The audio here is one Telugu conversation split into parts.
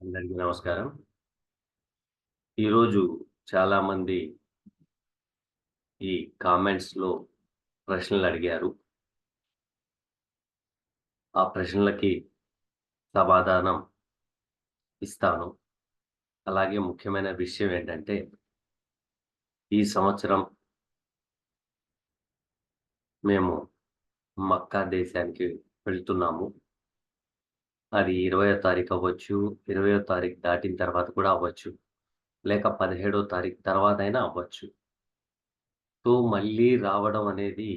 అందరికీ నమస్కారం. ఈరోజు చాలామంది ఈ కామెంట్స్‌లో ప్రశ్నలడిగారు. ఆ ప్రశ్నలకి సమాధానం ఇస్తాను. అలాగే ముఖ్యమైన విషయం ఏంటంటే, ఈ సంవత్సరం మేము మక్కా దేశానికి వెళ్తున్నాము. అది 20వ తారీఖు అవ్వచ్చు, 20వ తారీఖు దాటిన తర్వాత కూడా అవ్వచ్చు. లేక 17వ తారీఖు తర్వాతైనా అవ్వచ్చు. సో, మళ్ళీ రావడం అనేది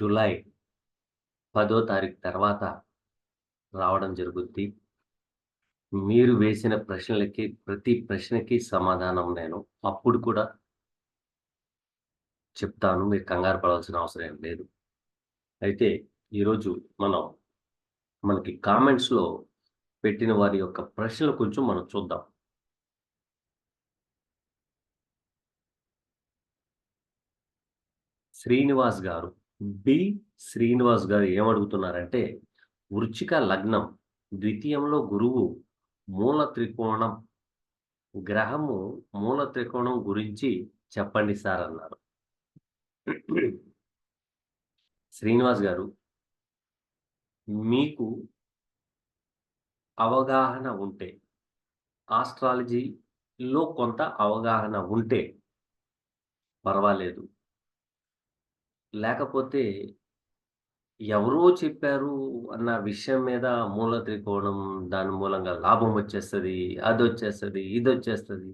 జులై 10వ తారీఖు తర్వాత రావడం జరుగుద్ది. మీరు వేసిన ప్రశ్నలకి ప్రతి ప్రశ్నకి సమాధానం నేను అప్పుడు కూడా చెప్తాను. మీరు కంగారు పడాల్సిన అవసరం ఏం లేదు. అయితే ఈరోజు మనం మనకి కామెంట్స్‌లో పెట్టిన వారి యొక్క ప్రశ్నలు కొంచెం మనం చూద్దాం. శ్రీనివాస్ గారు, బి. శ్రీనివాస్ గారు ఏమడుగుతున్నారంటే, వృశ్చిక లగ్నం, ద్వితీయంలో గురువు, మూల త్రికోణం, గ్రహము మూల త్రికోణం గురించి చెప్పండి సార్ అన్నారు. శ్రీనివాస్ గారు, మీకు అవగాహన ఉంటే, ఆస్ట్రాలజీలో కొంత అవగాహన ఉంటే పర్వాలేదు. లేకపోతే ఎవరో చెప్పారు అన్న విషయం మీద మూల త్రికోణం, దాని మూలంగా లాభం వచ్చేస్తది, అదొచ్చేస్తది, ఇదొచ్చేస్తది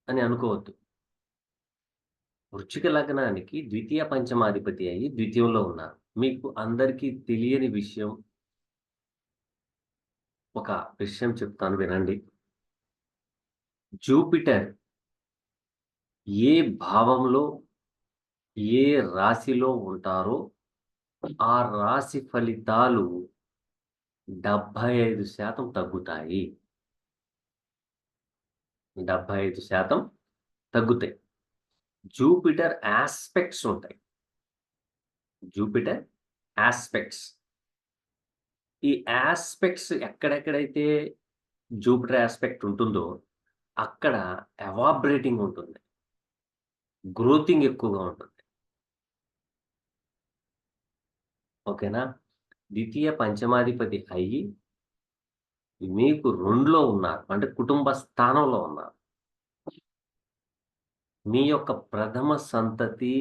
అని అనుకోవద్దు. వృశ్చిక లగ్నానికి ద్వితీయ పంచమాధిపతి అయ్యి ద్వితీయంలో ఉన్నారు. మీకు అందరికీ తెలియని విషయం, ఒక విషయం చెప్తాను వినండి. జూపిటర్ ఏ భావంలో, ఏ రాశిలో ఉంటారో ఆ రాశి ఫలితాలు 75% తగ్గుతాయి. 75% తగ్గుతాయి. జూపిటర్ యాస్పెక్ట్స్ ఉంటాయి. Jupiter aspects. ఈ యాస్పెక్ట్స్ ఎక్కడెక్కడైతే జూపిటర్ యాస్పెక్ట్ ఉంటుందో, అక్కడ ఎవాబ్రేటింగ్ ఉంటుంది. గ్రోతింగ్ ఎక్కువగా ఉంటుంది. ఓకేనా? ద్వితీయ పంచమాధిపతి అయ్యి మీకు 2లో ఉన్నారు. అంటే కుటుంబ స్థానంలో ఉన్నారు. మీ యొక్క ప్రథమ సంతతి,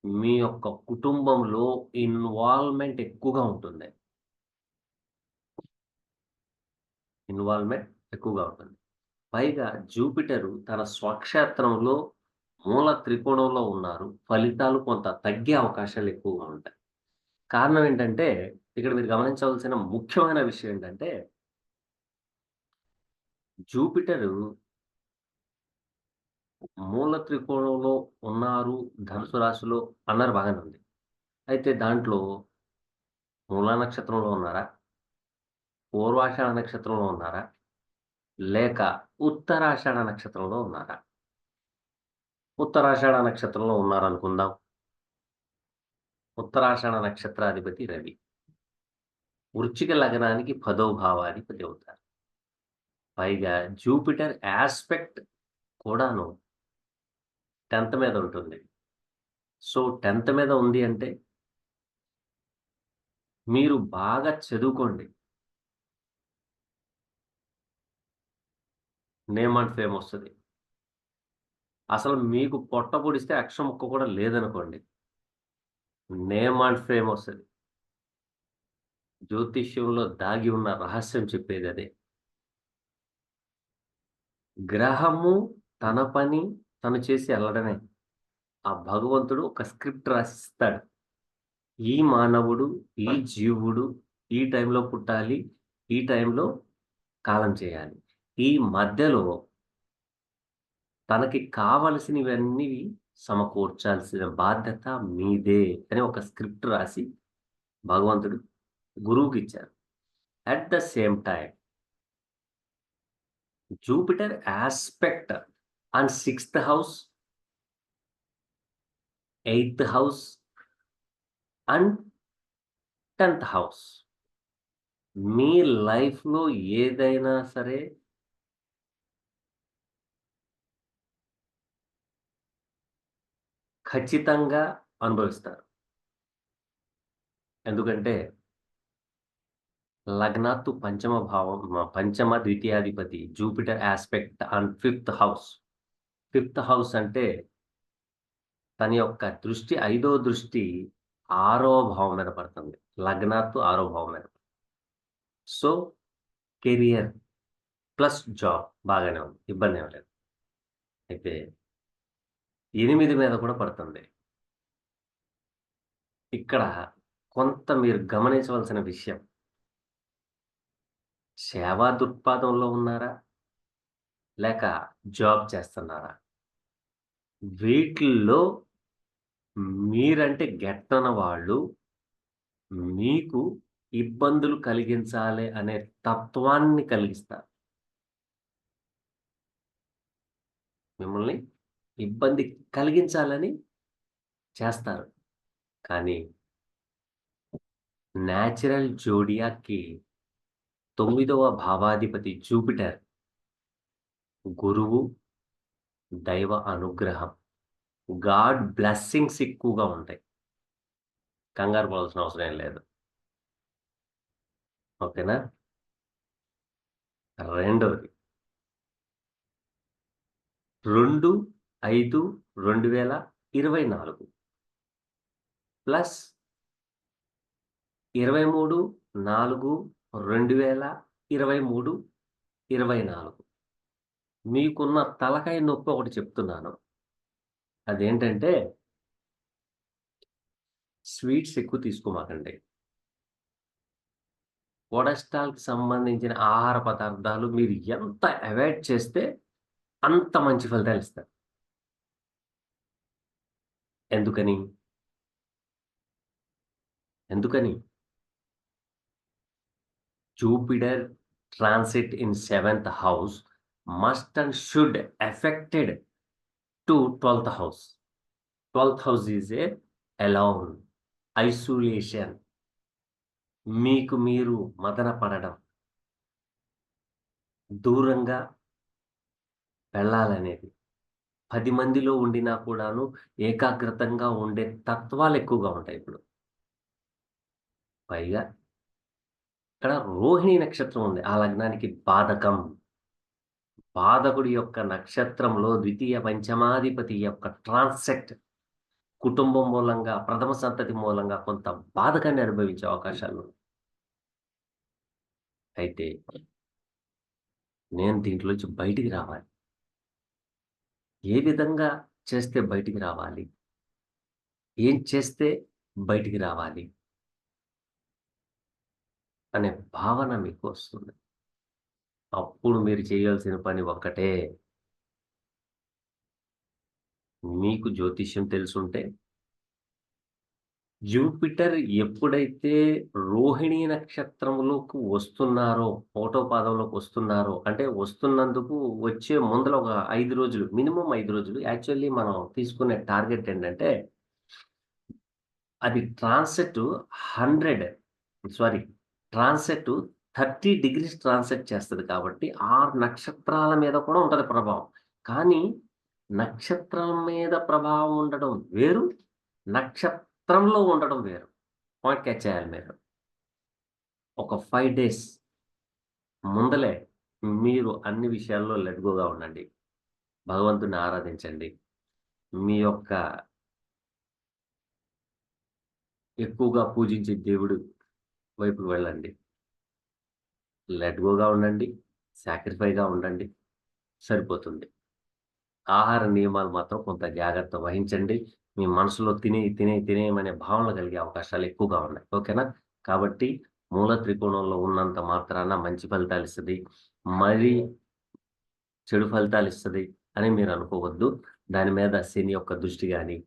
మీ యొక్క కుటుంబంలో ఇన్వాల్వ్‌మెంట్ ఎక్కువగా ఉంటుంది. ఇన్వాల్వ్‌మెంట్ ఎక్కువగా ఉంటుంది. పైగా జూపిటరు తన స్వక్షేత్రంలో మూల త్రికోణంలో ఉన్నారు. ఫలితాలు కొంత తగ్గే అవకాశాలు ఎక్కువగా ఉంటాయి. కారణం ఏంటంటే, ఇక్కడ మీరు గమనించవలసిన ముఖ్యమైన విషయం ఏంటంటే, జూపిటరు మూల త్రికోణంలో ఉన్నారు ధనుసు రాశిలో అన్నారు బాగానే ఉంది. అయితే దాంట్లో మూలా నక్షత్రంలో ఉన్నారా? పూర్వాషాఢ నక్షత్రంలో ఉన్నారా? లేక ఉత్తరాషాఢ నక్షత్రంలో ఉన్నారా? ఉత్తరాషాఢ నక్షత్రంలో ఉన్నారనుకుందాం. ఉత్తరాషాఢ నక్షత్రాధిపతి రవి. వృశ్చిక లగ్నానికి 10వ భావాధిపతి అవుతారు. పైగా జూపిటర్ యాస్పెక్ట్ కూడాను 10థ్ మీద ఉంటుంది. సో, 10థ్ మీద ఉంది అంటే మీరు బాగా చదువుకోండి. నేమ్ అండ్ ఫేమ్ ఒస్తది. అసలు మీకు పొట్ట పొడిస్తే అక్షరం ముక్క కూడా లేదనుకోండి. నేమ్ అండ్ ఫేమ్ ఒస్తది. జ్యోతిష్యంలో దాగి ఉన్న రహస్యం చెప్పేదదే. గ్రహము తన పని తను చేసి ఎళ్ళడమే. ఆ భగవంతుడు ఒక స్క్రిప్ట్ రాసిస్తాడు. ఈ మానవుడు, ఈ జీవుడు ఈ టైంలో పుట్టాలి. ఈ టైంలో కాలం చేయాలి. ఈ మధ్యలో తనకి కావలసినవన్నీ సమకూర్చాల్సిన బాధ్యత మీదే అని ఒక స్క్రిప్ట్ రాసి భగవంతుడు గురువుకిచ్చారు. At the same time Jupiter aspect on 6థ్ హౌస్, 8థ్ హౌస్ అండ్ 10థ్ హౌస్. మీ లైఫ్‌లో ఏదైనా సరే ఖచ్చితంగా అనుభవిస్తారు. ఎందుకంటే లగ్నాత్తు పంచమ భావం పంచమ ద్వితీయాధిపతి Jupiter aspect on fifth house. Fifth house అంటే తన యొక్క దృష్టి ఐదో దృష్టి ఆరవ భావం మీద పడుతుంది. లగ్నాత్తు ఆరో భావం మీద. సో, కెరియర్ ప్లస్ జాబ్ బాగానే ఉంది. ఇబ్బందేం లేదు. అయితే 8 మీద కూడా పడుతుంది. ఇక్కడ కొంత మీరు గమనించవలసిన విషయం. సేవా దృక్పథంలో ఉన్నారా? లేక జాబ్ చేస్తున్నారా? వీటిల్లో మీరంటే గెట్టన వాళ్ళు మీకు ఇబ్బందులు కలిగించాలి అనే తత్వాన్ని కలిగిస్తారు. మిమ్మల్ని ఇబ్బంది కలిగించాలని చేస్తారు. కానీ నేచురల్ జోడియాక్‌కి 9వ భావాధిపతి జూపిటర్, గురువు, దైవ అనుగ్రహం, గాడ్ బ్లెస్సింగ్స్ ఎక్కువగా ఉంటాయి. కంగారు పడాల్సిన అవసరం ఏం లేదు. ఓకేనా? రెండోది 2/5/2024 ప్లస్ 23/4/2023, 24 మీకున్న తలకాయ నొప్పి ఒకటి చెప్తున్నాను. అదేంటంటే స్వీట్స్ ఎక్కువ తీసుకోమాకండి. కొలెస్ట్రాల్‌కి సంబంధించిన ఆహార పదార్థాలు మీరు ఎంత అవాయిడ్ చేస్తే అంత మంచి ఫలితాలిస్తాయి. ఎందుకని? ఎందుకని? Jupiter transit in seventh house must and should affected to 12th house. 12th house is a alone, isolation, మీకు మీరు మదన పడడం, దూరంగా వెళ్ళాలనేది. 10 మందిలో ఉండినా కూడాను ఏకాగ్రతంగా ఉండే తత్వాలు ఎక్కువగా ఉంటాయి ఇప్పుడు. పైగా ఇక్కడ రోహిణి నక్షత్రం ఉంది. ఆ లగ్నానికి బాధకం. బాధకుడి యొక్క నక్షత్రంలో ద్వితీయ పంచమాధిపతి యొక్క ట్రాన్సెక్ట్ కుటుంబం మూలంగా, ప్రథమ సంతతి మూలంగా కొంత బాధకాన్ని అనుభవించే అవకాశాలున్నాయి. అయితే నేను దీంట్లోంచి బయటికి రావాలి. ఏ విధంగా చేస్తే బయటికి రావాలి? ఏం చేస్తే బయటికి రావాలి? అనే భావన మీకు వస్తుంది. అప్పుడు మీరు చేయాల్సిన పని ఒక్కటే. మీకు జ్యోతిష్యం తెలిసుంటే జూపిటర్ ఎప్పుడైతే రోహిణీ నక్షత్రంలోకి వస్తున్నారో, ఒకటో పాదంలోకి వస్తున్నారో, అంటే వస్తున్నందుకు వచ్చే ముందల ఒక 5 రోజులు, మినిమమ్ 5 రోజులు. యాక్చువల్లీ మనం తీసుకునే టార్గెట్ ఏంటంటే, అది transit 100 sorry transit 30 degrees transit చేస్తది కాబట్టి, ఆ నక్షత్రాల మీద కూడా ఉంటది ప్రభావం. కానీ, నక్షత్రం మీద ప్రభావం ఉండడం వేరు, నక్షత్రంలో ఉండడం వేరు. పాయింట్ క్యాచ్ చేయాలి మీరు. ఒక 5 డేస్ ముందలే మీరు అన్ని విషయాల్లో లెట్ గోగా ఉండండి. భగవంతుడిని ఆరాధించండి. మీ యొక్క ఎక్కువగా పూజించే దేవుడు వైపుకి వెళ్ళండి. లెట్ గోగా ఉండండి. సాక్రిఫైగా ఉండండి. సరిపోతుంది. ఆహార నియమాలు మాత్రం కొంత జాగ్రత్త వహించండి. మీ మనసులో తినేయమనే భావనలు కలిగే అవకాశాలు ఎక్కువగా ఉన్నాయి. ఓకేనా? కాబట్టి మూల త్రికోణంలో ఉన్నంత మాత్రాన మంచి ఫలితాలిస్తది. మరీ చెడు ఫలితాలిస్తది అని మీరనుకోవద్దు. దాని మీద శని యొక్క దృష్టి గాని,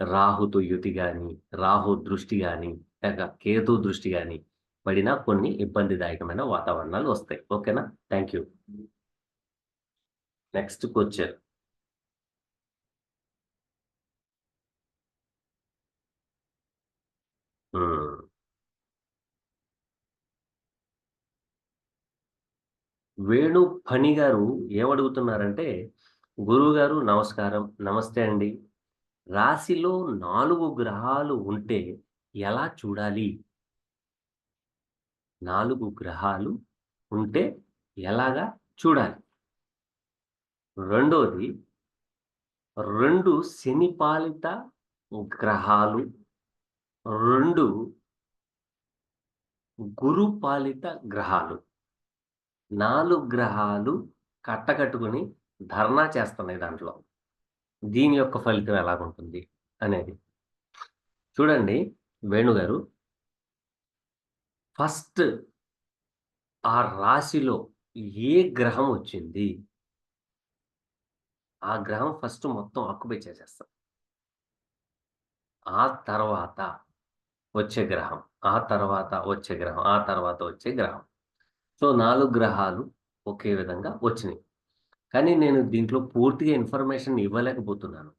రాహుతో యుతి గాని, రాహు దృష్టి గాని, లేక కేతు దృష్టి గాని పడినా కొన్ని ఇబ్బందిదాయకమైన వాతావరణాలు వస్తాయి. ఓకేనా? Thank you. Next question. హ్మ్. వేణు ఫణి గారు ఏమడుగుతున్నారంటే, గురువుగారు నమస్కారం. నమస్తే అండి. రాశిలో 4 గ్రహాలు ఉంటే ఎలా చూడాలి? 4 గ్రహాలు ఉంటే ఎలాగా చూడాలి? రెండోది 2 శని పాలిత గ్రహాలు, 2 గురు పాలిత గ్రహాలు. 4 గ్రహాలు కట్టకట్టుకొని ధర్నా చేస్తున్నాయి దాంట్లో. దీని యొక్క ఫలితం ఎలాగుంటుంది అనేది. చూడండి వేణుగారు, ఫస్ట్ ఆ రాశిలో ఏ గ్రహం వచ్చింది, ఆ గ్రహం ఫస్ట్ మొత్తం ఆక్యుపై చేసేస్తది. ఆ తర్వాత వచ్చే గ్రహం, ఆ తర్వాత వచ్చే గ్రహం, ఆ తర్వాత వచ్చే గ్రహం. సో, 4 గ్రహాలు ఒకే విధంగా వచ్చినియి. కానీ నేను దీంట్లో పూర్తిగా ఇన్ఫర్మేషన్ ఇవ్వలేకపోతున్నాను.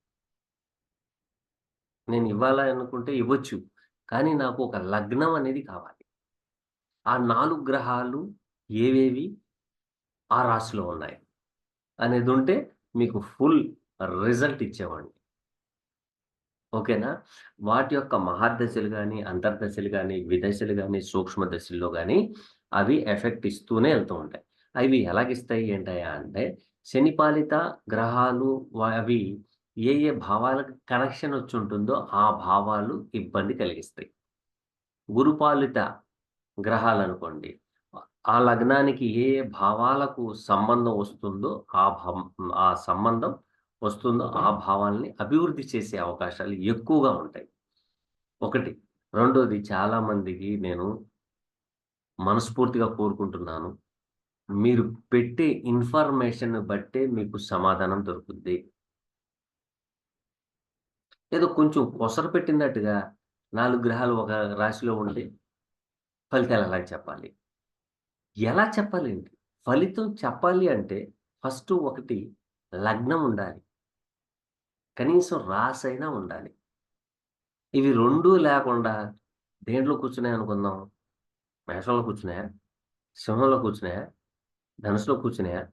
నేను ఇవ్వాలనుకుంటే ఇవ్వచ్చు. కానీ నాకు ఒక లగ్నం అనేది కావాలి. ఆ 4 గ్రహాలు ఏవేవి ఆ రాశిలో ఉన్నాయి అనేదుంటే మీకు ఫుల్ రిజల్ట్ ఇచ్చేవాడిని. ఓకేనా? వాటి యొక్క మహర్దశలు గాని, అంతర్దశలు గాని, విదశలు గాని, సూక్ష్మ దశల్లో గాని అవి ఎఫెక్ట్ ఇస్తూనే ఎళ్తూ ఉంటాయి. అవి ఎలాగిస్తాయి ఏంటయ్యా అంటే, శని పాలిత గ్రహాలు అవి ఏ ఏ భావాలకు కనెక్షన్ వచ్చుంటుందో ఆ భావాలు ఇబ్బంది కలిగిస్తాయి. గురుపాలిత గ్రహాలనుకోండి. ఆ లగ్నానికి ఏ ఏ భావాలకు సంబంధం వస్తుందో, ఆ సంబంధం వస్తుందో ఆ భావాల్ని అభివృద్ధి చేసే అవకాశాలు ఎక్కువగా ఉంటాయి. ఒకటి. రెండోది చాలా మందికి నేను మనస్ఫూర్తిగా కోరుకుంటున్నాను. మీరు పెట్టే ఇన్ఫర్మేషన్‌ని బట్టే మీకు సమాధానం దొరుకుద్ది. ఏదో కొంచెం కొసరు పెట్టినట్టుగా 4 గ్రహాలు ఒక రాశిలో ఉంటే ఫలితాలు ఎలా చెప్పాలి? ఎలా చెప్పాలండి? ఫలితం చెప్పాలి అంటే ఫస్ట్ ఒకటి లగ్నం ఉండాలి. కనీసం రాసైనా ఉండాలి. ఇవి 2 లేకుండా దేంట్లో కూర్చున్నాయనుకుందాం? మేషంలో కూర్చున్నాయా? సింహంలో కూర్చున్నాయా? ధనుసులో కూర్చున్నాయా?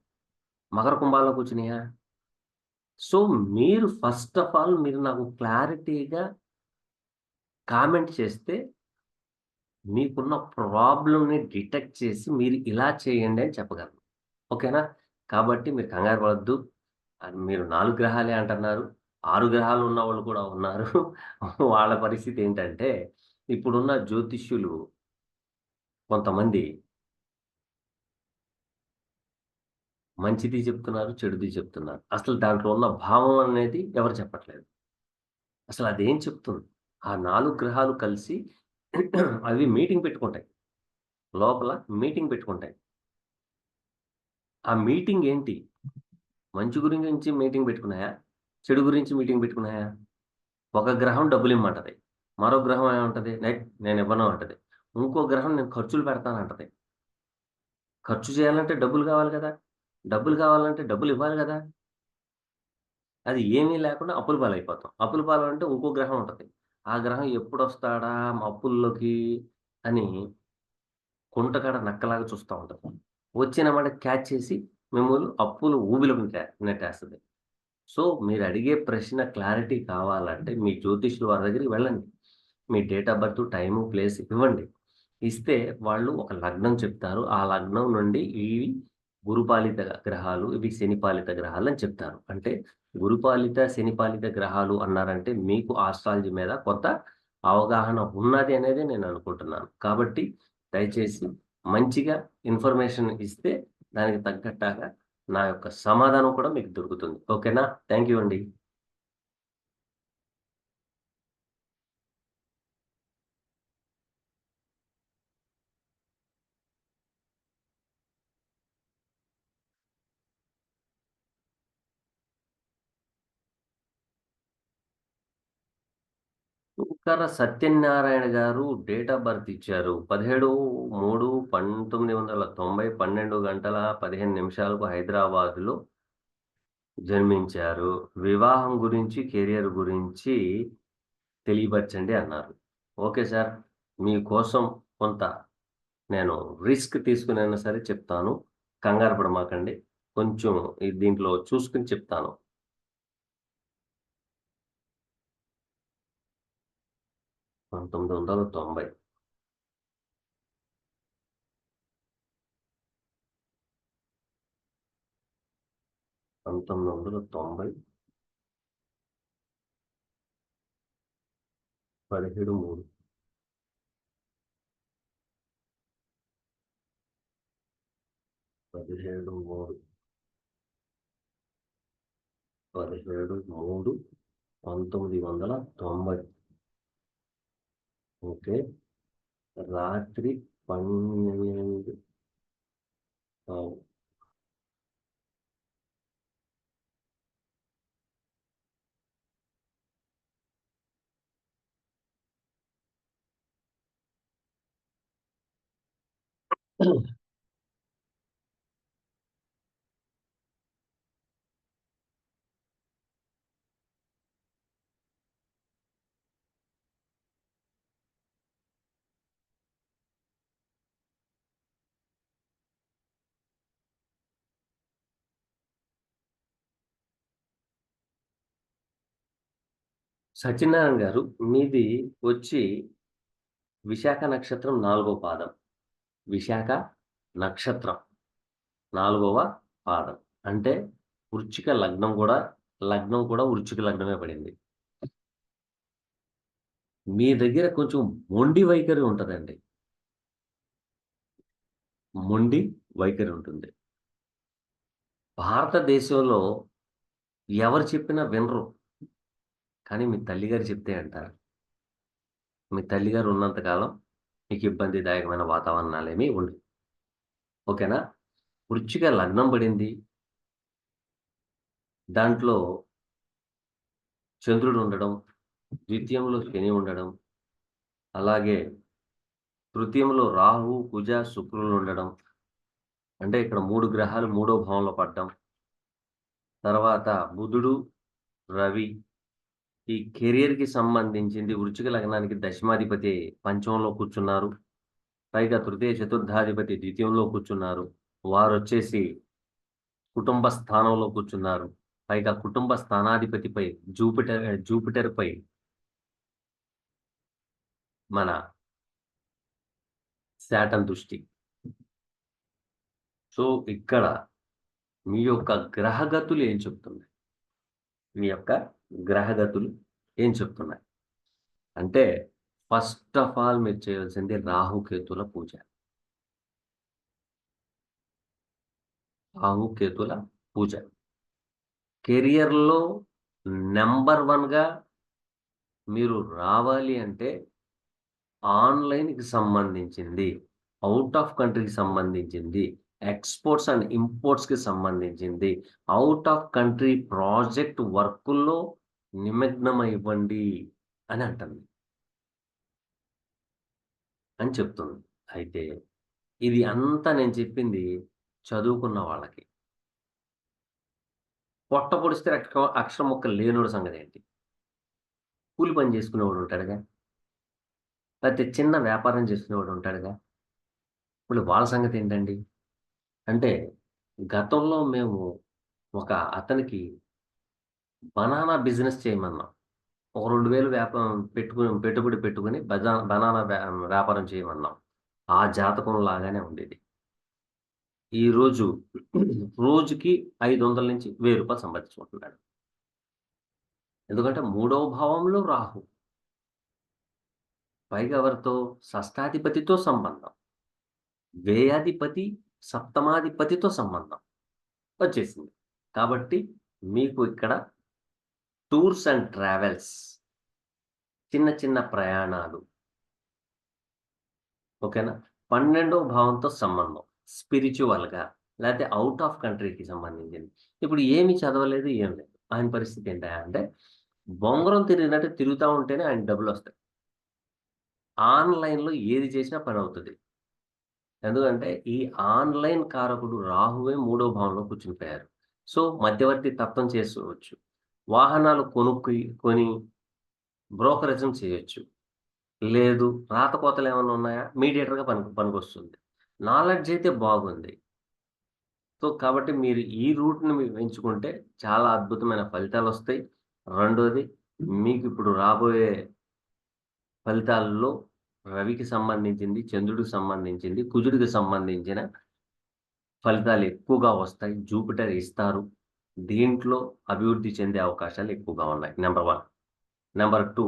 మకర కుంభాల్లో కూర్చున్నాయా? సో, మీరు ఫస్ట్ ఆఫ్ ఆల్ మీరు నాకు క్లారిటీగా కామెంట్ చేస్తే మీకున్న ప్రాబ్లమ్‌ని డిటెక్ట్ చేసి మీరు ఇలా చేయండి అని చెప్పగలను. ఓకేనా? కాబట్టి మీరు కంగారు పడొద్దు. మీరు 4 గ్రహాలే అంటన్నారు. 6 గ్రహాలు ఉన్నవాళ్ళు కూడా ఉన్నారు. వాళ్ళ పరిస్థితి ఏంటంటే, ఇప్పుడున్న జ్యోతిష్యులు కొంతమంది మంచిది చెప్తున్నారు, చెడుది చెప్తున్నారు. అసలు దాంట్లో ఉన్న భావం అనేది ఎవరు చెప్పట్లేదు. అసలదేం చెప్తుంది? ఆ 4 గ్రహాలు కలిసి అవి మీటింగ్ పెట్టుకుంటాయి. లోపల మీటింగ్ పెట్టుకుంటాయి. ఆ మీటింగ్ ఏంటి? మంచి గురించి మీటింగ్ పెట్టుకున్నాయా? చెడు గురించి మీటింగ్ పెట్టుకున్నాయా? ఒక గ్రహం డబ్బులిమ్మంటది. మరో గ్రహం ఏమంటది? నేనివ్వను అంటది. ఇంకో గ్రహం నేను ఖర్చులు పెడతానంటది. ఖర్చు చేయాలంటే డబ్బులు కావాలి కదా! డబ్బులు కావాలంటే డబ్బులివ్వాలి గదా! అది ఏమీ లేకుండా అప్పుల పాలైపోతాం. అప్పుల పాలంటే ఇంకో గ్రహం ఉంటది. ఆ గ్రహం ఎప్పుడొస్తాడా అప్పుల్లోకి అని కుంటకాడ నక్కలాగా చూస్తా ఉంటది. వచ్చినెమ్మటే క్యాచ్ చేసి మిమ్మల్ని అప్పుల ఊబిలోకి నెట్టేస్తది. సో, మీరడిగే ప్రశ్న క్లారిటీ కావాలంటే మీ జ్యోతిష్యుల వారి దగ్గరికి వెళ్ళండి. మీ date of birth, time, place ఇవ్వండి. ఇస్తే వాళ్ళు ఒక లగ్నం చెప్తారు. ఆ లగ్నం నుండి ఇవి గురుపాలిత గ్రహాలు, ఇవి శనిపాలిత గ్రహాలని చెప్తారు. అంటే గురుపాలిత, శనిపాలిత గ్రహాలు అన్నారంటే మీకు ఆస్ట్రాలజీ మీద కొంత అవగాహన ఉన్నది అనేది నేను అనుకుంటున్నాను. కాబట్టి దయచేసి మంచిగా ఇన్ఫర్మేషన్ ఇస్తే దానికి తగ్గట్టాగా నా యొక్క సమాధానం కూడా మీకు దొరుకుతుంది. ఓకేనా? థాంక్ యూ అండి. ఉక్కర సత్యనారాయణ గారు డేట్ ఆఫ్ బర్త్ ఇచ్చారు. 17/3/1990 12 గంటల 15 నిమిషాలకు హైదరాబాద్‌లో జన్మించారు. వివాహం గురించి, కెరియర్ గురించి తెలియపరచండి అన్నారు. Okay sir. మీకోసం కొంత నేను రిస్క్ తీసుకొనైనా సరే చెప్తాను. కంగారు పడమాకండి. కొంచెం దీంట్లో చూసుకొని చెప్తాను. 1990, 1990, 17/3, 17/3, 17/3, 1990. ఓకే. రాత్రి 12. అవును. సత్యనారాయణ గారు, మీది వచ్చి విశాఖ నక్షత్రం 4వ పాదం. విశాఖ నక్షత్రం 4వ పాదం. అంటే వృశ్చిక లగ్నం కూడా వృశ్చిక లగ్నమే పడింది. మీ దగ్గర కొంచెం మొండి వైఖరి ఉంటదండి. మొండి వైఖరి ఉంటుంది. భారతదేశంలో ఎవరు చెప్పినా వినరు. కానీ మీ తల్లిగారు చెప్తే అంటారు. మీ తల్లిగారు ఉన్నంత కాలం మీకు ఇబ్బందిదాయకమైన వాతావరణాలేమీ ఉండవు. ఓకేనా? వృశ్చిక లగ్నం పడింది. దాంట్లో చంద్రుడు ఉండడం, ద్వితీయంలో శని ఉండడం, అలాగే తృతీయంలో రాహు, కుజ, శుక్రులు ఉండడం. అంటే ఇక్కడ 3 గ్రహాలు మూడో భావంలో పడ్డం. తర్వాత బుధుడు, రవి ఈ కెరియర్‌కి సంబంధించింది వృశ్చిక లగ్నానికి దశమాధిపతి పంచమంలో కూర్చున్నారు. పైగా తృతీయ, చతుర్థాధిపతి ద్వితీయంలో కూర్చున్నారు. వారొచ్చేసి కుటుంబ స్థానంలో కూర్చున్నారు. పైగా కుటుంబ స్థానాధిపతిపై జూపిటర్‌పై మన శాటర్న్ దృష్టి. సో, ఇక్కడ మీ యొక్క గ్రహగతులు ఏం చెప్తున్నాయి? మీ యొక్క గ్రహగతులు ఏం చెప్తున్నాయి? అంటే ఫస్ట్ ఆఫ్ ఆల్ మీరు చేయాల్సింది రాహుకేతుల పూజ. రాహుకేతుల పూజ. కెరియర్‌లో నంబర్ 1గా మీరు రావాలి అంటే ఆన్‌లైన్‌కి సంబంధించింది, ఔట్ ఆఫ్ కంట్రీకి సంబంధించింది, ఎక్స్‌పోర్ట్స్ అండ్ ఇంపోర్ట్స్‌కి సంబంధించింది, ఔట్ ఆఫ్ కంట్రీ ప్రాజెక్ట్ వర్కుల్లో నిమగ్నమవ్వండి అని అంటుంది. అని చెప్తుంది. అయితే ఇది అంతా నేను చెప్పింది చదువుకున్న వాళ్ళకి. పొట్ట పొడిస్తే అక్షరం ముక్క లేనోడి సంగతేంటి? కూలి పని చేసుకునేవాడు ఉంటాడుగా. లేతే చిన్న వ్యాపారం చేసుకునేవాడు ఉంటాడుగా. ఇప్పుడు వాళ్ళ సంగతేంటండి? అంటే గతంలో మేము ఒక అతనికి బనానా బిజినెస్ చేయమన్నాం. ఒక 2000 పెట్టుబడి పెట్టుకొని బనానా వ్యాపారం చేయమన్నాం. ఆ జాతకం లాగానే ఉండేది. ఈరోజు రోజుకి 500-1000 సంపాదించుకుంటున్నాడు. ఎందుకంటే మూడవ భావంలో రాహు. పైగా ఎవరితో? షష్టాధిపతితో సంబంధం. వ్యయాధిపతి, సప్తమాధిపతితో సంబంధం వచ్చేసింది. కాబట్టి మీకు ఇక్కడ టూర్స్ అండ్ ట్రావెల్స్, చిన్న చిన్న ప్రయాణాలు, ఓకేనా? 12వ భావంతో సంబంధం. స్పిరిచ్యువల్‌గా లేతే ఔట్ ఆఫ్ కంట్రీకి సంబంధించింది. ఇప్పుడు ఏమి చదవలేదు, ఏం లేదు. ఆయన పరిస్థితి ఏంటయ్యా అంటే, బొంగరం తిరిగినట్టు తిరుగుతా ఉంటేనే ఆయనకి డబ్బులొస్తాయి. ఆన్‌లైన్‌లో ఏది చేసినా పనవుతది. ఎందుకంటే, ఈ ఆన్‌లైన్ కారకుడు రాహువే మూడో భావంలో కూర్చునిపోయారు. సో, మధ్యవర్తి తత్వం చేసుకోవచ్చు. వాహనాలు కొని బ్రోకరేజం చేయొచ్చు. లేదు, రాతకోతలేమన్నా ఉన్నాయా? మీడియేటర్‌గా పనికొస్తుంది. నాలెడ్జ్ అయితే బాగుంది. సో, కాబట్టి మీరు ఈ రూట్‌ని ఎంచుకుంటే చాలా అద్భుతమైన ఫలితాలొస్తాయి. రెండోది మీకిప్పుడు రాబోయే ఫలితాల్లో రవికి సంబంధించింది, చంద్రుడికి సంబంధించింది, కుజుడికి సంబంధించిన ఫలితాలు ఎక్కువగా వస్తాయి. జూపిటర్ ఇస్తారు. దీంట్లో అభివృద్ధి చెందే అవకాశాలు ఎక్కువగా ఉన్నాయి. నంబర్ 1. నంబర్ 2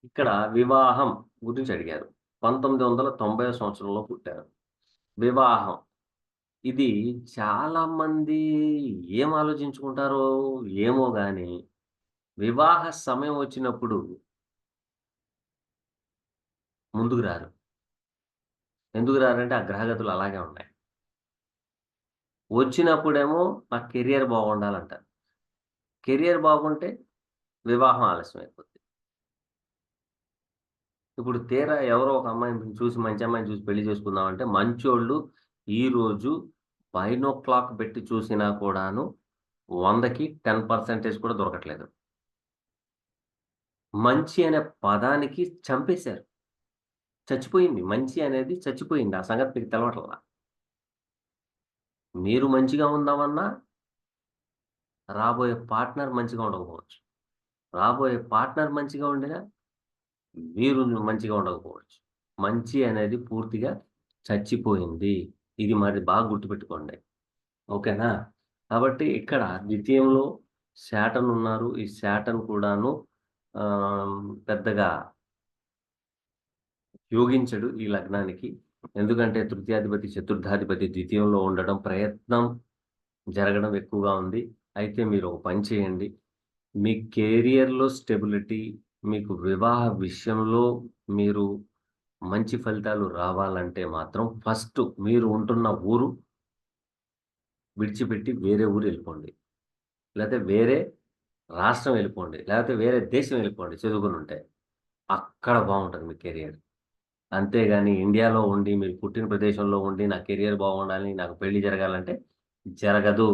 ఇక్కడ వివాహం గురించి అడిగారు. 1990 సంవత్సరంలో పుట్టారు. వివాహం ఇది చాలామంది ఏం ఆలోచించుకుంటారో ఏమో గాని, వివాహ సమయం వచ్చినప్పుడు ముందుకు రారు. ఎందుకు రారంటే ఆ గ్రహగతులు అలాగే ఉన్నాయి. వచ్చినప్పుడేమో నా కెరియర్ బాగుండాలంటారు. కెరియర్ బాగుంటే వివాహం ఆలస్యం అయిపోద్ది. ఇప్పుడు తీరా ఎవరో ఒక అమ్మాయిని చూసి మంచి అమ్మాయిని చూసి పెళ్లి చేసుకుందామంటే మంచోళ్ళు ఈరోజు బైనోక్లాక్ పెట్టి చూసినా కూడాను 100కి 10% కూడా దొరకట్లేదు. మంచి అనే పదానికి చంపేశారు. చచ్చిపోయింది. మంచి అనేది చచ్చిపోయింది. ఆ సంగతి మీకు తెలవట్లా. మీరు మంచిగా ఉందామన్నా రాబోయే పార్ట్నర్ మంచిగా ఉండకపోవచ్చు. రాబోయే పార్ట్నర్ మంచిగా ఉండినా మీరు మంచిగా ఉండకపోవచ్చు. మంచి అనేది పూర్తిగా చచ్చిపోయింది. ఇది మరి బాగా గుర్తుపెట్టుకోండి. ఓకేనా? కాబట్టి ఇక్కడ ద్వితీయంలో శాటర్న్ ఉన్నారు. ఈ శాటర్న్ కూడాను పెద్దగా యోగించడు ఈ లగ్నానికి. ఎందుకంటే తృతీయాధిపతి, చతుర్థాధిపతి ద్వితీయంలో ఉండడం, ప్రయత్నం జరగడం ఎక్కువగా ఉంది. అయితే మీరు ఒక పని చేయండి. మీ కెరియర్‌లో స్టెబిలిటీ, మీకు వివాహ విషయంలో మీరు మంచి ఫలితాలు రావాలంటే మాత్రం ఫస్ట్ మీరు ఉంటున్న ఊరు విడిచిపెట్టి వేరే ఊరు ఎళ్ళిపోండి. లేతే వేరే రాష్ట్రం ఎళ్ళిపోండి. లేకపోతే వేరే దేశం ఎళ్ళిపోండి చదువుకొనుంటే. అక్కడ బావుంటది మీ కెరియర్. అంతేగాని ఇండియాలో ఉండి, మీరు పుట్టిన ప్రదేశంలో ఉండి, నా కెరియర్ బాగుండాలి, నాకు పెళ్లి జరగాలంటే జరగదు.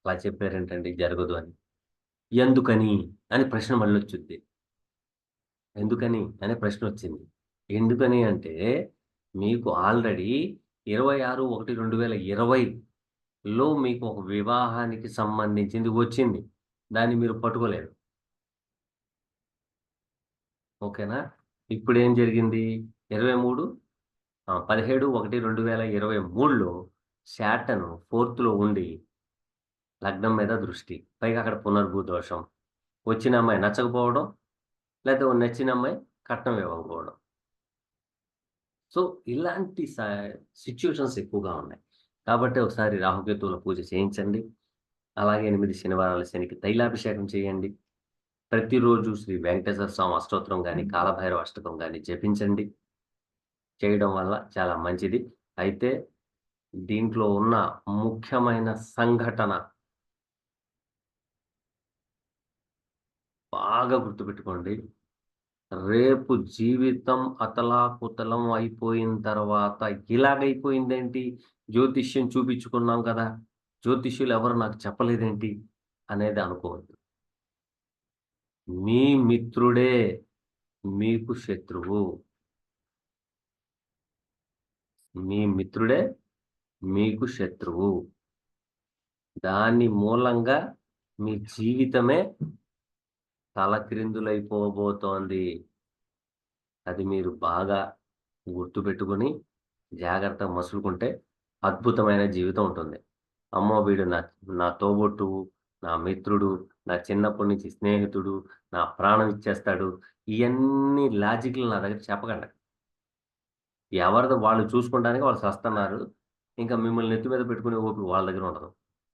అలా చెప్పారేంటండి జరగదు అని. ఎందుకని? అని ప్రశ్న మళ్ళొచ్చుద్ది. ఎందుకని? అనే ప్రశ్నొచ్చింది. ఎందుకని అంటే, మీకు ఆల్రెడీ 26/1/2020లో మీకు ఒక వివాహానికి సంబంధించింది వచ్చింది. దాన్ని మీరు పట్టుకోలేరు. ఓకేనా? ఇప్పుడేం జరిగింది? 23 17/1/2023లో శాటర్న్ ఫోర్త్‌లో ఉండి లగ్నం మీద దృష్టి. పైగా అక్కడ పునర్భూ దోషం. వచ్చిన అమ్మాయి నచ్చకపోవడం, లేతే నచ్చిన అమ్మాయి కట్నం ఇవ్వకపోవడం. సో, ఇలాంటి సిట్యుయేషన్స్ ఎక్కువగా ఉన్నాయి. కాబట్టి ఒకసారి రాహుకేతువుల పూజ చేయించండి. అలాగే 8 శనివారాలు శనికి తైలాభిషేకం చేయండి. ప్రతిరోజు శ్రీ వెంకటేశ్వర స్వామి అష్టోత్తరం గాని, కాలభైరవ అష్టకం గాని జపించండి. చేయడం వల్ల చాలా మంచిది. అయితే దీంట్లో ఉన్న ముఖ్యమైన సంఘటన బాగా గుర్తుపెట్టుకోండి. రేపు జీవితం అతలాకుతలం అయిపోయిన తర్వాత ఇలాగైపోయిందేంటి? జ్యోతిష్యం చూపించుకున్నాం కదా! జ్యోతిష్యులు ఎవరు నాకు చెప్పలేదేంటి? అనేది అనుకోవద్దు. మీ మిత్రుడే మీకు శత్రువు. మీ మిత్రుడే మీకు శత్రువు. దాని మూలంగా మీ జీవితమే తలక్రిందులైపోబోతోంది. అది మీరు బాగా గుర్తుపెట్టుకొని జాగ్రత్తగా మసులుకుంటే అద్భుతమైన జీవితం ఉంటుంది. అమ్మో! వీడు నా నా తోబుట్టువు, నా మిత్రుడు, నా చిన్నప్పటి నుంచి స్నేహితుడు, నా ప్రాణం ఇచ్చేస్తాడు. ఇయన్నీ లాజిక్‌లు నా దగ్గర చెప్పకండి. ఎవరిది వాళ్ళు చూసుకోవడానికి వాళ్ళు సస్తన్నారు. ఇంకా మిమ్మల్ని నెత్తి మీద పెట్టుకునే ఓపిక వాళ్ళ దగ్గర ఉండదు.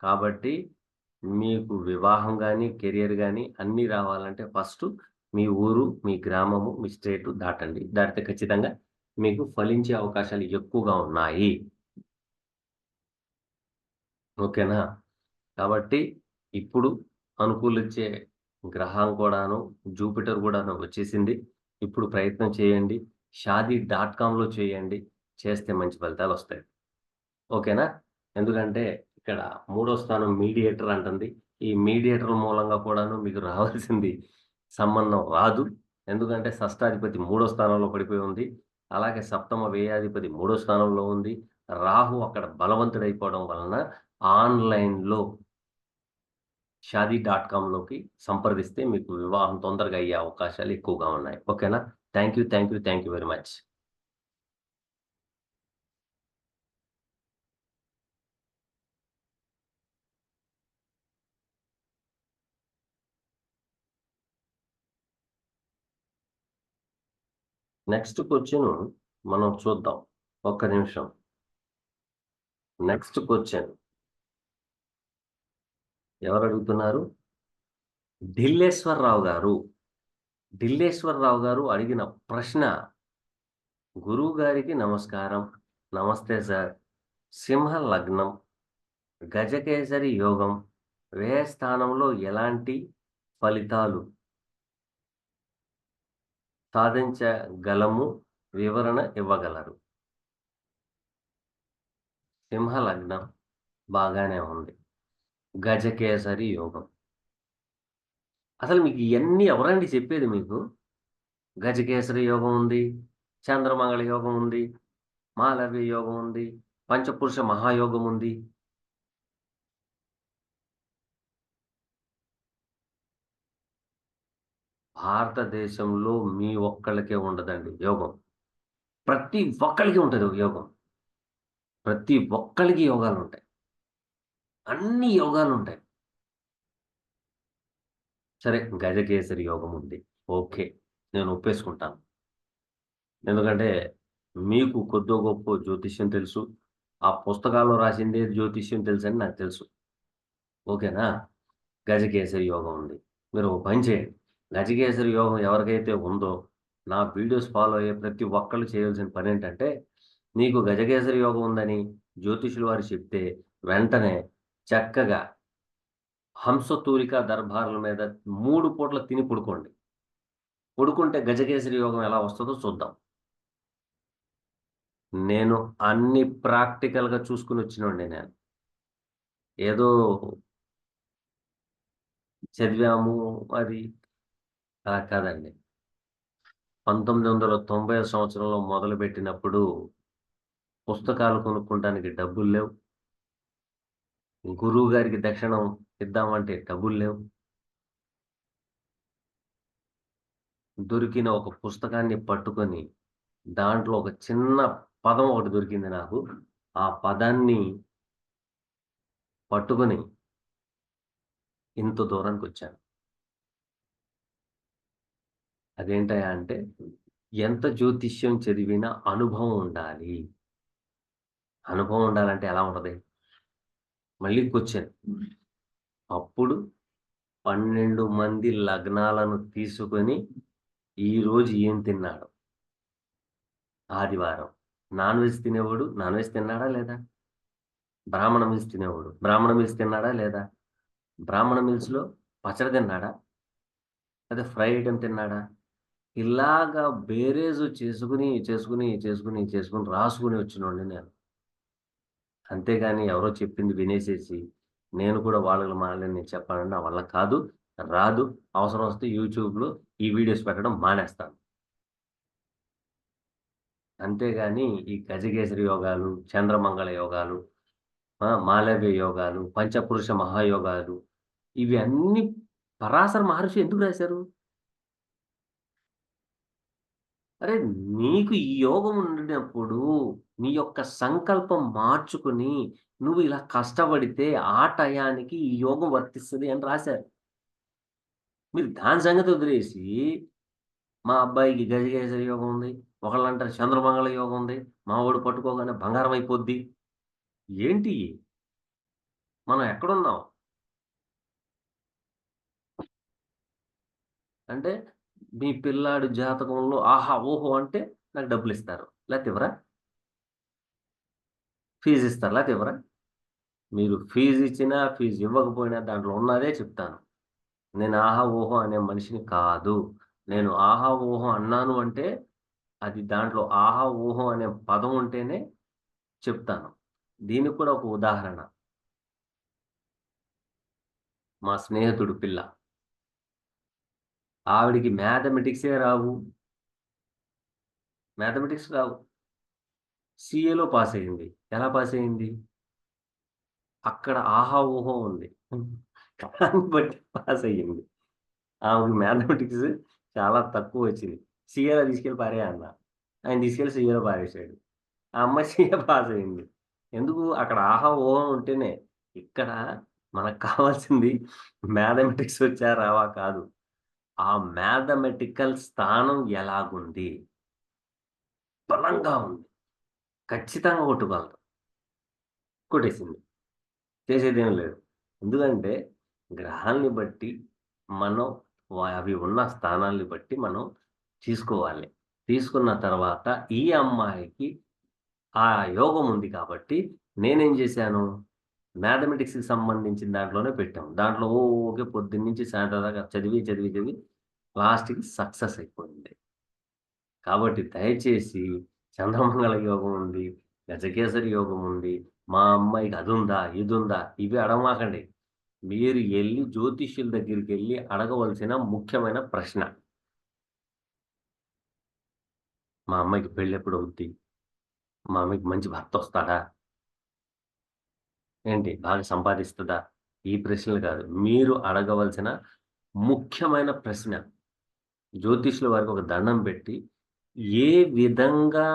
కాబట్టి మీకు వివాహం గాని, కెరియర్ గాని అన్నీ రావాలంటే ఫస్టు మీ ఊరు, మీ గ్రామము, మీ స్టేటు దాటండి. దాటితే ఖచ్చితంగా మీకు ఫలించే అవకాశాలు ఎక్కువగా ఉన్నాయి. ఓకేనా? కాబట్టి ఇప్పుడు అనుకూలించే గ్రహం కూడాను, జూపిటర్ గూడాను వచ్చేసింది. ఇప్పుడు ప్రయత్నం చేయండి. షాదీ.కామ్‌లో చేయండి. చేస్తే మంచి ఫలితాలొస్తాయి. ఓకేనా? ఎందుకంటే ఇక్కడ మూడో స్థానం మీడియేటర్ అంటుంది. ఈ మీడియేటర్ మూలంగా కూడాను మీకు రావాల్సింది సంబంధం రాదు. ఎందుకంటే షష్టాధిపతి మూడో స్థానంలో పడిపోయి ఉంది. అలాగే సప్తమ వ్యయాధిపతి 3వ స్థానంలో ఉంది. రాహు అక్కడ బలవంతుడైపోవడం వలన ఆన్‌లైన్‌లో షాదీ.కామ్‌లోకి సంప్రదిస్తే మీకు వివాహం తొందరగా అయ్యే అవకాశాలు ఎక్కువగా ఉన్నాయి. ఓకేనా? Thank you. Thank you. Thank you very much. Next question మనం చూద్దాం. ఒక్క నిమిషం. Next question ఎవరడుగుతున్నారు? ఢిల్లేశ్వరరావు గారు. ఢిల్లేశ్వరరావు గారు అడిగిన ప్రశ్న: గురువుగారికి నమస్కారం. నమస్తే సార్. సింహ లగ్నం, గజకేసరి యోగం, వ్యయ స్థానంలో ఎలాంటి ఫలితాలు సాధించగలము? వివరణ ఇవ్వగలరు? సింహ లగ్నం బాగానే ఉంది. గజకేసరి యోగం. అసలు మీకు ఇయన్నీ ఎవరండి చెప్పేది మీకు? గజకేసరి యోగం ఉంది, చంద్రమంగళ యోగం ఉంది, మాలవ్య యోగం ఉంది, పంచపురుష మహాయోగం ఉంది. భారతదేశంలో మీ ఒక్కళ్ళకే ఉండదండి యోగం. ప్రతి ఒక్కళ్ళకి ఉంటది యోగం. ప్రతి ఒక్కళ్ళకి యోగాలుంటాయి. అన్ని యోగాలుంటాయి. సరే, గజకేసరి యోగం ఉంది. ఓకే. నేను ఒప్పేసుకుంటాను. ఎందుకంటే మీకు కొద్దో గొప్పో జ్యోతిష్యం తెలుసు. ఆ పుస్తకాల్లో రాసిందే జ్యోతిష్యం తెలుసని నాకు తెలుసు. ఓకేనా? గజకేసరి యోగం ఉంది. మీరు ఓ పని చేయండి. గజకేసరి యోగం ఎవరికైతే ఉందో, నా వీడియోస్ ఫాలో అయ్యే ప్రతి ఒక్కళ్ళు చేయాల్సిన పనేంటంటే, నీకు గజకేసరి యోగం ఉందని జ్యోతిషులు వారు చెప్తే, వెంటనే చక్కగా హంసతూలిక దర్బార్ల మీద 3 పూటలు తిని పడుకోండి. పడుకుంటే గజకేసరి యోగం ఎలా వస్తదో చూద్దాం. నేను అన్ని ప్రాక్టికల్‌గా చూసుకొనొచ్చినోడినే నేను. ఏదో చదివాము అది అలా కాదండి. 1990 సంవత్సరంలో మొదలుపెట్టినప్పుడు పుస్తకాలు కొనుక్కుంటానికి డబ్బులు లేవు. గురువు గారికి దక్షిణం ఇద్దామంటే డబ్బులు లేవు. దొరికిన ఒక పుస్తకాన్ని పట్టుకొని, దాంట్లో ఒక చిన్న పదం ఒకటి దొరికింది నాకు. ఆ పదాన్ని పట్టుకొని ఇంత దూరానికొచ్చాను. అదేంటయ్యా అంటే, ఎంత జ్యోతిష్యం చదివినా అనుభవం ఉండాలి. అనుభవం ఉండాలంటే ఎలా ఉంటది? మళ్ళీ క్వెషన్. అప్పుడు 12 మంది లగ్నాలను తీసుకొని, ఈరోజు ఏం తిన్నాడు? ఆదివారం. నాన్ వెజ్ తినేవాడు నాన్ వెజ్ తిన్నాడా లేదా? బ్రాహ్మణ మీల్స్ తినేవాడు బ్రాహ్మణ మీల్స్ తిన్నాడా లేదా? బ్రాహ్మణ మీల్స్‌లో పచ్చడి తిన్నాడా? లేదా ఫ్రై ఐటెమ్ తిన్నాడా? ఇలాగా బేరేజు చేసుకొని రాసుకొని వచ్చినోడిని నేను. అంతేగాని ఎవరో చెప్పింది వినేసేసి, నేను కూడా వాళ్ళకి మాదిరి నేను చెప్పాలంటే నా వల్ల కాదు. రాదు. అవసరం వస్తే యూట్యూబ్‌లో ఈ వీడియోస్ పెట్టడం మానేస్తాను. అంతేగాని ఈ గజకేసరి యోగాలు, చంద్రమంగళ యోగాలు, మాలవ్య యోగాలు, పంచపురుష మహాయోగాలు ఇవి అన్నీ పరాశర మహర్షి ఎందుకు రాశారు? అరే! నీకు ఈ యోగం ఉండినప్పుడు, నీ యొక్క సంకల్పం మార్చుకొని, నువ్వు ఇలా కష్టపడితే ఆ టయానికి ఈ యోగం వర్తిస్తది అని రాశారు. మీరు దాని సంగతి వదిలేసి, మా అబ్బాయికి గజకేసరి యోగం ఉంది. ఒకళ్ళంటారు చంద్రమంగళ యోగం ఉంది. మావోడు పట్టుకోగానే బంగారం అయిపోద్ది. ఏంటి? మనం ఎక్కడున్నాం? అంటే మీ పిల్లాడి జాతకంలో ఆహా! ఓహో! అంటే నాకు డబ్బులిస్తారు. లేతే ఇవ్వరా? ఫీజిస్తారు. లేతే ఇవ్వరా? మీరు ఫీజిచ్చినా, ఫీజివ్వకపోయినా దాంట్లో ఉన్నదే చెప్తాను. నేను ఆహా! ఓహో! అనే మనిషిని కాదు. నేను ఆహా! ఓహో! అన్నాను అంటే, అది దాంట్లో ఆహా! ఓహో! అనే పదం ఉంటేనే చెప్తాను. దీనికి కూడా ఒక ఉదాహరణ. మా స్నేహితుడు పిల్ల. ఆవిడకి మ్యాథమెటిక్సే రావు. మ్యాథమెటిక్స్ రావు. సీఏలో పాస్ అయింది. ఎలా పాస్ అయింది? అక్కడ ఆహా! ఊహో ఉంది. దాన్ని బట్టి పాస్ అయ్యింది. ఆమెకి మ్యాథమెటిక్స్ చాలా తక్కువొచ్చింది. సీఏలో తీసుకెళ్ళి పారేయి అన్నా. ఆయన తీసుకెళ్ళి సీఏలో పారేసాడు. ఆ అమ్మాయి సీఏ పాస్ అయింది. ఎందుకు? అక్కడ ఆహా! ఊహ ఉంటేనే. ఇక్కడ మనకు కావాల్సింది మ్యాథమెటిక్స్ వచ్చా రావా కాదు. ఆ మ్యాథమెటికల్ స్థానం ఎలాగుంది? బలంగా ఉంది. ఖచ్చితంగా కొట్టగలదు. కొట్టేసింది. చేసేదేం లేదు. ఎందుకంటే గ్రహాల్ని బట్టి మనం అవి ఉన్న స్థానాల్ని బట్టి మనం తీసుకోవాలి. తీసుకున్న తర్వాత ఈ అమ్మాయికి ఆ యోగం ఉంది కాబట్టి నేనేం జేశాను, మ్యాథమెటిక్స్‌కి సంబంధించిన దాంట్లోనే పెట్టాం. దాంట్లో ఊకే పొద్దున్నుంచి సాయంత్రం దాకా చదివి, చదివి, చదివి లాస్ట్‌కి సక్సెస్ అయిపోయింది. కాబట్టి దయచేసి చంద్రమంగళ యోగం ఉంది, గజకేసరి యోగం ఉంది, మా అమ్మాయికి అదుందా, ఇదుందా ఇవి అడగమాకండి. మీరు ఎళ్లి జ్యోతిష్యుల దగ్గరికెళ్లి అడగవలసిన ముఖ్యమైన ప్రశ్న. మా అమ్మాయికి పెళ్ళెప్పుడవుద్ది? మా అమ్మాయికి మంచి భర్తొస్తాడా? ఏంటి బాగా సంపాదిస్తదా? ఈ ప్రశ్నలు కాదు. మీరు అడగవలసిన ముఖ్యమైన ప్రశ్న. జ్యోతిష్యుల వారికి ఒక దండం పెట్టి, ఏ విధంగా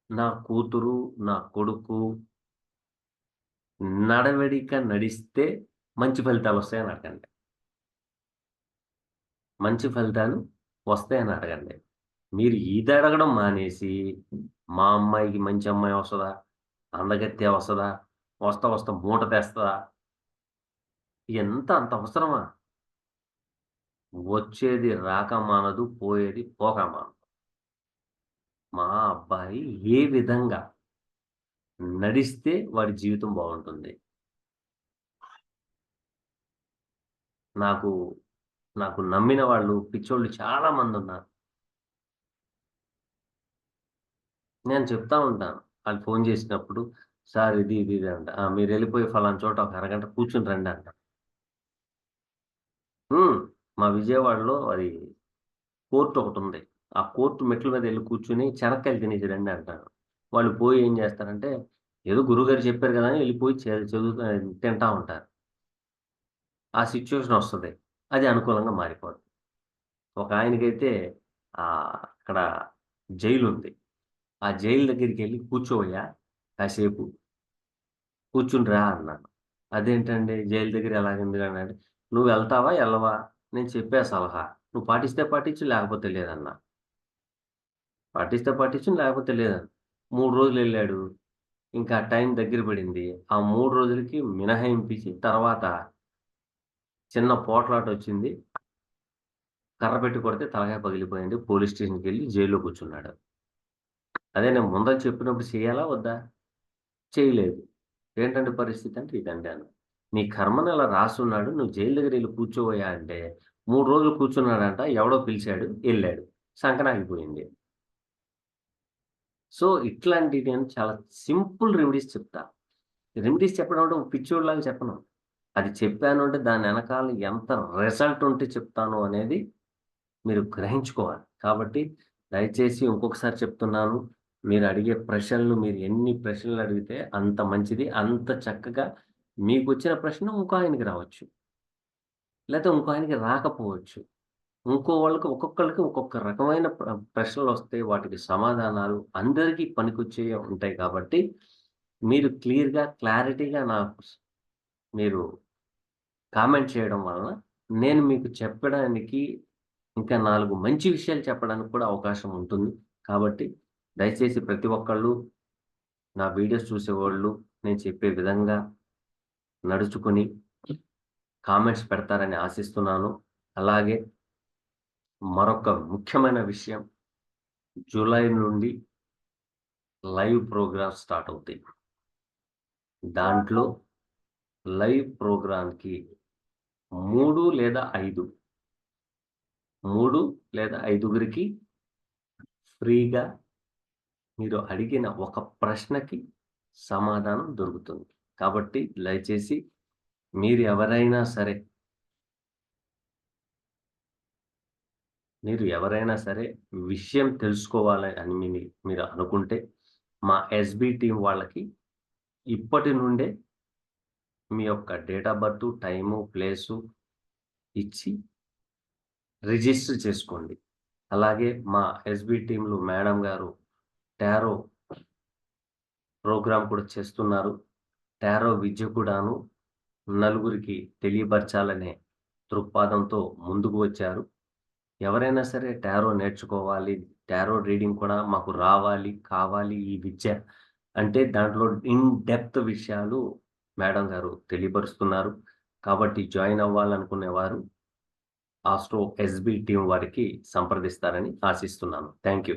నా కూతురు, నా కొడుకు నడవడిక నడిస్తే మంచి ఫలితాలొస్తాయని అడగండి. మంచి ఫలితాలు వస్తాయని అడగండి. మీరు ఇది అడగడం మానేసి, మా అమ్మాయికి మంచి అమ్మాయి వస్తదా? అందగత్తె వస్తదా? వస్తా వస్తా మూట తెస్తదా? అంత అవసరమా? వచ్చేది రాక మానదు, పోయేది పోక మానదు. మా అబ్బాయి ఏ విధంగా నడిస్తే వాడి జీవితం బావుంటుంది. నాకు, నాకు నమ్మిన వాళ్ళు పిచ్చోళ్ళు చాలా మందున్నారు. నేను చెప్తా ఉంటాను. ఆళ్ళు ఫోను చేసినప్పుడు, సార్ ఇది, ఇది, ఇది అంట. ఆ! మీరెళ్ళిపోయి ఫలానా చోట ఒక అరగంట కూర్చొని రండి అంట. హ్మ్. మా విజయవాడలో అది కోర్ట్ ఒకటుంది. ఆ కోర్ట్ మెట్ల మీద ఎళ్లి కూర్చొని చెనక్కాయలు తినేసి రండి అంటారు. వాళ్ళు పోయి ఏం చేస్తారంటే, ఏదో గురువుగారు చెప్పారు కదా! అని ఎళ్ళిపోయి చదువుతా తింటా ఉంటారు. ఆ సిట్యుయేషన్ ఒస్తది. అది అనుకూలంగా మారిపోద్ది. ఒకాయనకైతే అక్కడ జైలుంది. ఆ జైలు దగ్గరికెళ్లి కూర్చోవయ్యా కాసేపు కూర్చుని రా అన్నాను. అదేంటండి జైలు దగ్గర ఎలాగెందుకంటే, "నువ్వెళ్తావా? ఎళ్ళవా? నేను చెప్పా సలహా. నువ్వు పాటిస్తే పాటించు లేకపోతే లేదన్నా. పాటిస్తే పాటించు లేకపోతే లేదన్నా." 3 రోజులెళ్ళాడు. ఇంకా టైం దగ్గర పడింది. ఆ 3 రోజులకి మినహాయింపిచ్చి తర్వాత చిన్న పోట్లాటొచ్చింది. కర్ర పెట్టి కొడితే తలకాయ పగిలిపోయింది. పోలీస్ స్టేషన్‌కెళ్ళి జైల్‌లో కూర్చున్నాడు. అదే నేను ముందల చెప్పినప్పుడు చేయాలా? వద్దా? చేయలేదు. ఏంటండి పరిస్థితి అంటే ఇదండి అన్నా. నీ కర్మను అలా రాసున్నాడు. నువ్వు జైలు దగ్గరెళ్లి కూర్చోవయ్యా అంటే 3 రోజులు కూర్చున్నాడంట. ఎవడో పిలిచాడు. ఎళ్ళాడు. సంకనాగిపోయింది. సో, ఇట్లాంటివి నేను చాలా సింపుల్ రెమెడీస్ చెప్తా. రెమెడీస్ చెప్పడం అంటే ఒక పిచ్చోడిలాగా చెప్పను. అది చెప్పాను అంటే దాని ఎనకాల ఎంత రిజల్ట్ ఉంటే చెప్తాను అనేది మీరు గ్రహించుకోవాలి. కాబట్టి దయచేసి ఇంకొకసారి చెప్తున్నాను. మీరు అడిగే ప్రశ్నలు మీరు ఎన్ని ప్రశ్నలు అడిగితే అంత మంచిది. అంత చక్కగా మీకొచ్చిన ప్రశ్న ఇంకో ఆయనకి రావచ్చు. లేతే ఇంకో ఆయనకి రాకపోవచ్చు. ఇంకో వాళ్ళకి ఒక్కొక్కళ్ళకి ఒక్కొక్క రకమైన ప్రశ్నలొస్తాయి. వాటికి సమాధానాలు అందరికీ పనికొచ్చేయే ఉంటాయి కాబట్టి మీరు క్లియర్‌గా, క్లారిటీగా నాకు మీరు కామెంట్ చేయడం వలన నేను మీకు చెప్పడానికి ఇంకా 4 మంచి విషయాలు చెప్పడానికి కూడా అవకాశం ఉంటుంది. కాబట్టి దయచేసి ప్రతి ఒక్కళ్ళు నా వీడియోస్ చూసేవాళ్ళు నేను చెప్పే విధంగా నడుచుకొని కామెంట్స్ పెడతారని ఆశిస్తున్నాను. అలాగే మరొక ముఖ్యమైన విషయం జూలై నుండి లైవ్ ప్రోగ్రామ్స్ స్టార్ట్ అవుతాయి. దాంట్లో లైవ్ ప్రోగ్రామ్‌కి 3 లేదా 5, 3 లేదా ఐదుగురికి ఫ్రీగా మీరు అడిగిన ఒక ప్రశ్నకి సమాధానం దొరుకుతుంది. కాబట్టి దయచేసి మీరు ఎవరైనా సరే మీరు ఎవరైనా సరే విషయం తెలుసుకోవాలి అని మీరు అనుకుంటే, మా ఎస్‌బి టీమ్ వాళ్ళకి ఇప్పటి నుండే మీ యొక్క date of birth, time, place ఇచ్చి రిజిస్టర్ చేసుకోండి. అలాగే మా ఎస్‌బి టీమ్‌లో మేడం గారు టారో ప్రోగ్రామ్ కూడా చేస్తున్నారు. టారో విద్య కూడాను నలుగురికి తెలియపరచాలనే దృక్పథంతో ముందుకు వచ్చారు. ఎవరైనా సరే టారో నేర్చుకోవాలి, టారో రీడింగ్ కూడా మాకు రావాలి, కావాలి ఈ విద్య అంటే దాంట్లో ఇన్ డెప్త్ విషయాలు మేడం గారు తెలియపరుస్తున్నారు. కాబట్టి జాయిన్ అవ్వాలనుకునేవారు ఆస్ట్రో ఎస్‌బి టీమ్ వారికి సంప్రదిస్తారని ఆశిస్తున్నాను. Thank you.